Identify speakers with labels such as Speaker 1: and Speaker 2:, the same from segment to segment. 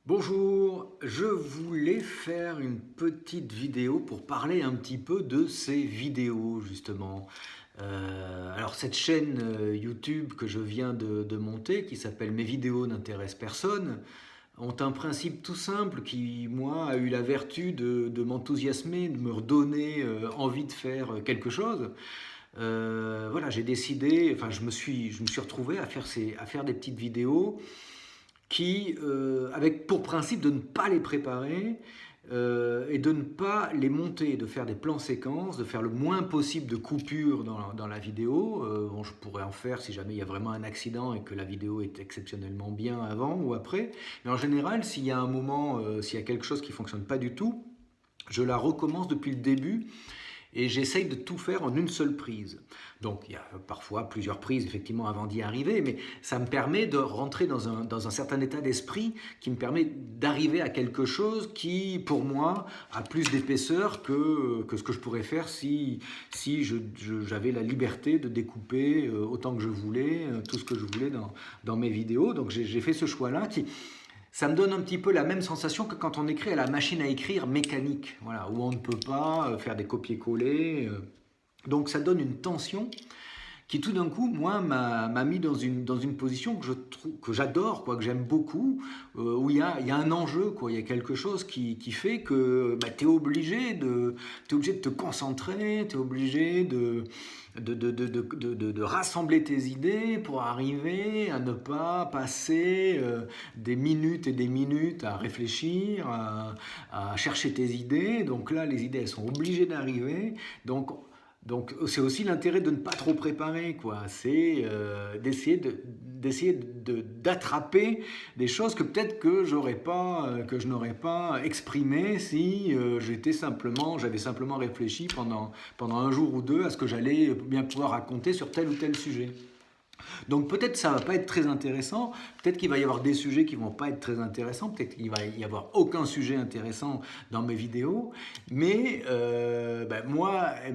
Speaker 1: Bonjour, je voulais faire une petite vidéo pour parler un petit peu de ces vidéos justement. Alors cette chaîne YouTube que je viens de monter, qui s'appelle Mes vidéos n'intéressent personne, ont un principe tout simple qui, moi, a eu la vertu de m'enthousiasmer, de me redonner envie de faire quelque chose. Voilà, j'ai décidé, enfin je me suis retrouvé à faire des petites vidéos qui, avec pour principe de ne pas les préparer et de ne pas les monter, de faire des plans séquences, de faire le moins possible de coupures dans la vidéo. Bon, je pourrais en faire si jamais il y a vraiment un accident et que la vidéo est exceptionnellement bien avant ou après. Mais en général, s'il y a un moment, s'il y a quelque chose qui ne fonctionne pas du tout, je la recommence depuis le début et j'essaye de tout faire en une seule prise. Donc il y a parfois plusieurs prises effectivement avant d'y arriver, mais ça me permet de rentrer dans un certain état d'esprit qui me permet d'arriver à quelque chose qui, pour moi, a plus d'épaisseur que ce que je pourrais faire si j'avais la liberté de découper autant que je voulais, tout ce que je voulais dans mes vidéos. Donc j'ai fait ce choix-là qui, ça me donne un petit peu la même sensation que quand on écrit à la machine à écrire mécanique, voilà, où on ne peut pas faire des copier-coller. Donc ça donne une tension qui tout d'un coup, moi, m'a mis dans une position que je trouve, que j'adore, quoi, que j'aime beaucoup, où il y a un enjeu, quoi, il y a quelque chose qui fait que bah, tu es obligé de te concentrer, tu es obligé de rassembler tes idées pour arriver à ne pas passer des minutes et des minutes à réfléchir, à chercher tes idées. Donc là, les idées, elles sont obligées d'arriver. Donc c'est aussi l'intérêt de ne pas trop préparer, quoi. C'est d'essayer d'attraper des choses que peut-être que que je n'aurais pas exprimées si j'avais simplement réfléchi pendant un jour ou deux à ce que j'allais bien pouvoir raconter sur tel ou tel sujet. Donc peut-être ça va pas être très intéressant, peut-être qu'il va y avoir des sujets qui vont pas être très intéressants, peut-être qu'il va y avoir aucun sujet intéressant dans mes vidéos, mais ben, moi elle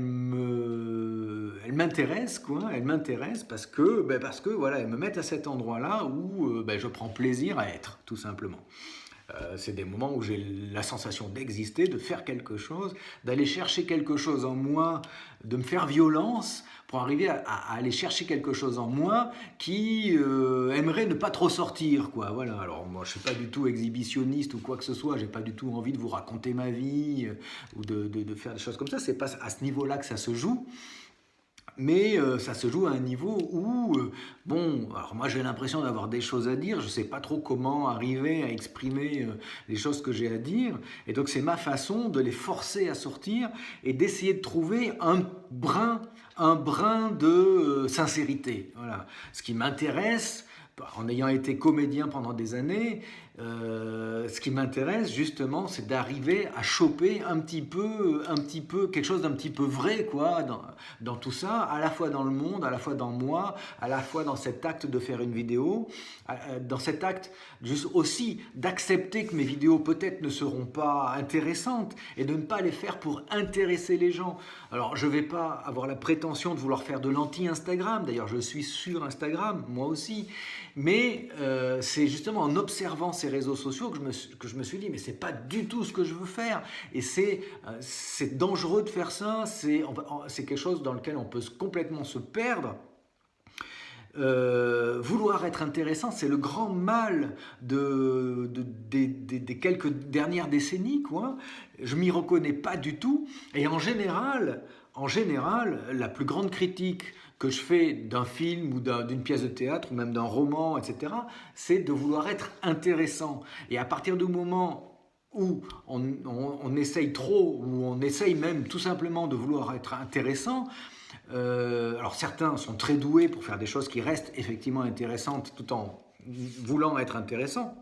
Speaker 1: m'intéresse, quoi, elle m'intéresse parce que voilà, elles me mettent à cet endroit-là où ben, je prends plaisir à être, tout simplement. C'est des moments où j'ai la sensation d'exister, de faire quelque chose, d'aller chercher quelque chose en moi, de me faire violence pour arriver à aller chercher quelque chose en moi qui aimerait ne pas trop sortir, quoi. Voilà. Alors moi, je suis pas du tout exhibitionniste ou quoi que ce soit. J'ai pas du tout envie de vous raconter ma vie ou de faire des choses comme ça. C'est pas à ce niveau-là que ça se joue. Mais ça se joue à un niveau où, bon, alors moi j'ai l'impression d'avoir des choses à dire, je ne sais pas trop comment arriver à exprimer les choses que j'ai à dire, et donc c'est ma façon de les forcer à sortir et d'essayer de trouver un brin de sincérité. Voilà. Ce qui m'intéresse, en ayant été comédien pendant des années, ce qui m'intéresse justement, c'est d'arriver à choper un petit peu quelque chose d'un petit peu vrai, quoi, dans tout ça, à la fois dans le monde, à la fois dans moi, à la fois dans cet acte de faire une vidéo, dans cet acte juste aussi d'accepter que mes vidéos peut-être ne seront pas intéressantes et de ne pas les faire pour intéresser les gens. Alors je ne vais pas avoir la prétention de vouloir faire de l'anti-Instagram, d'ailleurs je suis sur Instagram, moi aussi, mais c'est justement en observant ces réseaux sociaux que je me suis dit mais c'est pas du tout ce que je veux faire et c'est dangereux de faire ça, c'est quelque chose dans lequel on peut complètement se perdre. Vouloir être intéressant, c'est le grand mal des quelques dernières décennies, quoi. Je m'y reconnais pas du tout. Et en général, la plus grande critique que je fais d'un film ou d'une pièce de théâtre ou même d'un roman, etc., c'est de vouloir être intéressant. Et à partir du moment où on essaye trop, ou on essaye même tout simplement de vouloir être intéressant, alors certains sont très doués pour faire des choses qui restent effectivement intéressantes tout en voulant être intéressants,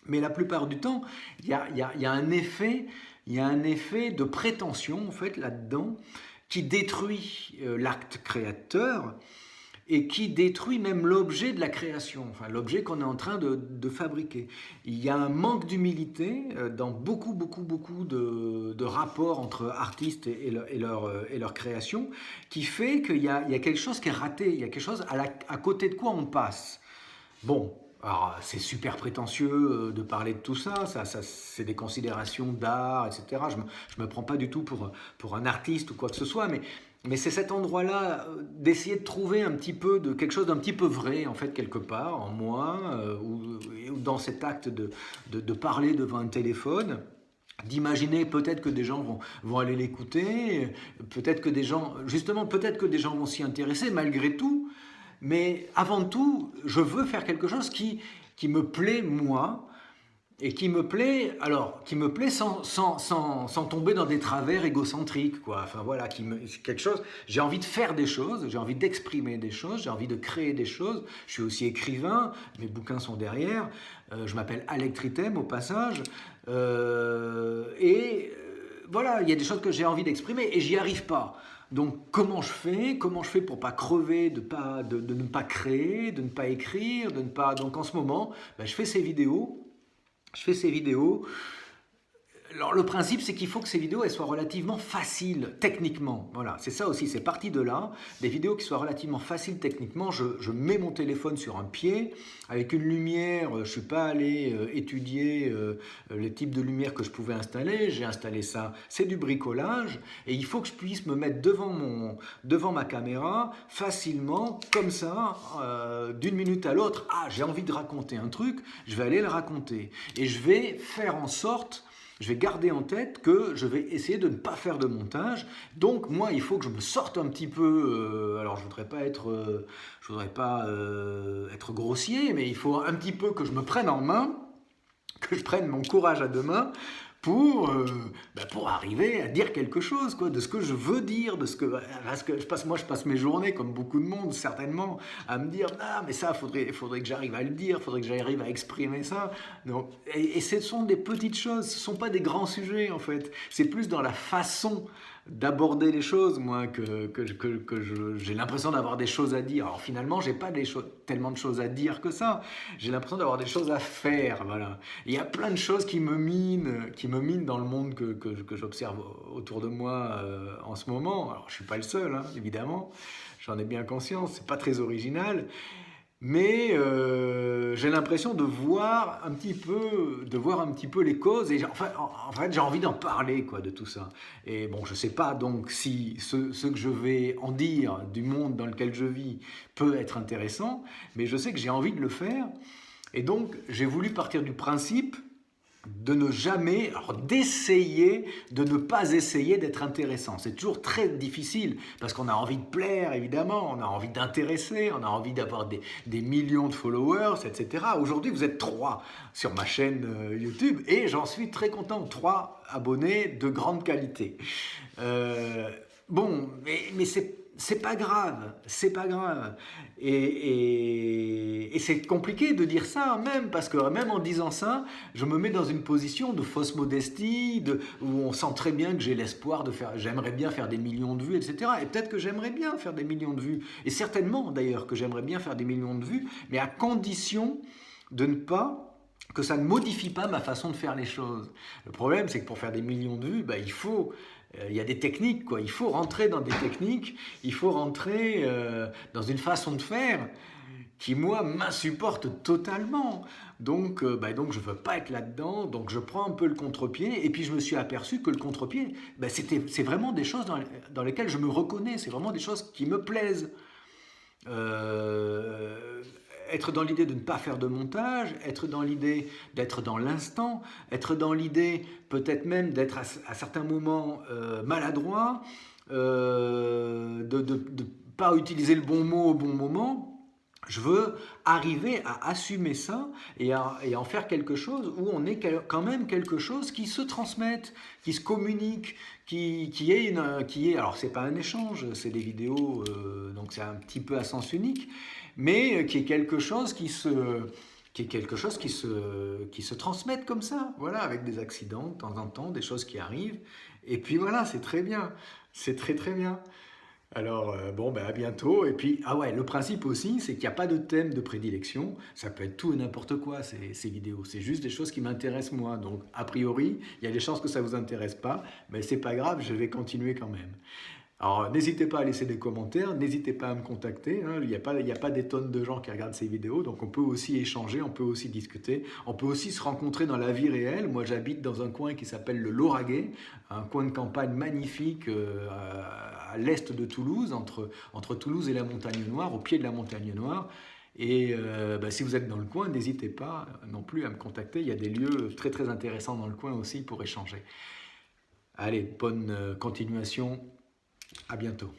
Speaker 1: mais la plupart du temps, il y a un effet, il y a un effet de prétention en fait là-dedans qui détruit l'acte créateur et qui détruit même l'objet de la création, enfin l'objet qu'on est en train de fabriquer. Il y a un manque d'humilité dans beaucoup de rapports entre artistes et leur création qui fait qu'il y a quelque chose qui est raté, il y a quelque chose à côté de quoi on passe. Bon, Alors, c'est super prétentieux de parler de tout ça, c'est des considérations d'art, etc. Je me prends pas du tout pour un artiste ou quoi que ce soit, mais c'est cet endroit-là d'essayer de trouver un petit peu de quelque chose d'un petit peu vrai, en fait, quelque part, en moi, ou dans cet acte de parler devant un téléphone, d'imaginer peut-être que des gens vont aller l'écouter, peut-être que des gens, justement, peut-être que des gens vont s'y intéresser malgré tout, mais avant tout, je veux faire quelque chose qui me plaît moi, et qui me plaît, alors, qui me plaît sans tomber dans des travers égocentriques, quoi. Enfin voilà, c'est quelque chose, j'ai envie de faire des choses, j'ai envie d'exprimer des choses, j'ai envie de créer des choses. Je suis aussi écrivain, mes bouquins sont derrière, je m'appelle Alec Tritem au passage, voilà, il y a des choses que j'ai envie d'exprimer et j'y arrive pas. Donc comment je fais? Comment je fais pour pas crever, de ne pas créer, de ne pas écrire, de ne pas. Donc en ce moment, ben, je fais ces vidéos. Je fais ces vidéos. Alors le principe, c'est qu'il faut que ces vidéos elles soient relativement faciles techniquement. Voilà, c'est ça aussi, c'est parti de là. Des vidéos qui soient relativement faciles techniquement. Je mets mon téléphone sur un pied avec une lumière. Je ne suis pas allé étudier les types de lumière que je pouvais installer. J'ai installé ça. C'est du bricolage et il faut que je puisse me mettre devant ma caméra facilement, comme ça, d'une minute à l'autre. Ah, j'ai envie de raconter un truc, je vais aller le raconter et je vais faire en sorte. Je vais garder en tête que je vais essayer de ne pas faire de montage. Donc moi, il faut que je me sorte un petit peu. Alors je voudrais pas être grossier, mais il faut un petit peu que je me prenne en main, que je prenne mon courage à deux mains pour arriver à dire quelque chose, quoi, de ce que je veux dire, parce que je passe mes journées, comme beaucoup de monde, certainement, à me dire, ah, mais ça, faudrait que j'arrive à le dire, faudrait que j'arrive à exprimer ça. Donc, et ce sont des petites choses, ce ne sont pas des grands sujets, en fait. C'est plus dans la façon d'aborder les choses, moi, j'ai l'impression d'avoir des choses à dire. Alors finalement, j'ai pas tellement de choses à dire que ça. J'ai l'impression d'avoir des choses à faire, voilà. Il y a plein de choses qui me minent dans le monde que j'observe autour de moi en ce moment. Alors je suis pas le seul, hein, évidemment. J'en ai bien conscience. C'est pas très original. Mais j'ai l'impression de voir un petit peu les causes et en fait j'ai envie d'en parler quoi de tout ça. Et bon, je sais pas donc si ce que je vais en dire du monde dans lequel je vis peut être intéressant, mais je sais que j'ai envie de le faire et donc j'ai voulu partir du principe de ne jamais, alors d'essayer de ne pas essayer d'être intéressant. C'est toujours très difficile parce qu'on a envie de plaire, évidemment, on a envie d'intéresser, on a envie d'avoir des millions de followers, etc. Aujourd'hui, vous êtes 3 sur ma chaîne YouTube et j'en suis très content. 3 abonnés de grande qualité. Bon, mais c'est pas grave, c'est pas grave. Et c'est compliqué de dire ça même, parce que même en disant ça, je me mets dans une position de fausse modestie, où on sent très bien que j'ai l'espoir j'aimerais bien faire des millions de vues, etc. Et peut-être que j'aimerais bien faire des millions de vues, et certainement d'ailleurs que j'aimerais bien faire des millions de vues, mais à condition de ne pas que ça ne modifie pas ma façon de faire les choses. Le problème, c'est que pour faire des millions de vues, il y a des techniques, quoi. Il faut rentrer dans des techniques, il faut rentrer dans une façon de faire qui, moi, m'insupporte totalement. Donc je ne veux pas être là-dedans, donc je prends un peu le contre-pied, et puis je me suis aperçu que le contre-pied, c'est vraiment des choses dans lesquelles je me reconnais, c'est vraiment des choses qui me plaisent. Être dans l'idée de ne pas faire de montage, être dans l'idée d'être dans l'instant, être dans l'idée peut-être même d'être à certains moments maladroit, de ne pas utiliser le bon mot au bon moment. Je veux arriver à assumer ça et en faire quelque chose où on est quand même quelque chose qui se transmette, qui se communique, alors c'est pas un échange, c'est des vidéos, donc c'est un petit peu à sens unique, mais qui est quelque chose qui se transmette comme ça, voilà, avec des accidents de temps en temps, des choses qui arrivent, et puis voilà, c'est très bien, c'est très très bien. Alors, à bientôt. Et puis, ah ouais, le principe aussi, c'est qu'il n'y a pas de thème de prédilection. Ça peut être tout et n'importe quoi, ces vidéos. C'est juste des choses qui m'intéressent moi. Donc, a priori, il y a des chances que ça ne vous intéresse pas, mais c'est pas grave, je vais continuer quand même. Alors, n'hésitez pas à laisser des commentaires, n'hésitez pas à me contacter, hein. Il y a pas des tonnes de gens qui regardent ces vidéos, donc on peut aussi échanger, on peut aussi discuter, on peut aussi se rencontrer dans la vie réelle. Moi, j'habite dans un coin qui s'appelle le Lauragais, un coin de campagne magnifique à l'est de Toulouse, entre Toulouse et la Montagne Noire, au pied de la Montagne Noire. Et bah, si vous êtes dans le coin, n'hésitez pas non plus à me contacter. Il y a des lieux très très intéressants dans le coin aussi pour échanger. Allez, bonne continuation. À bientôt.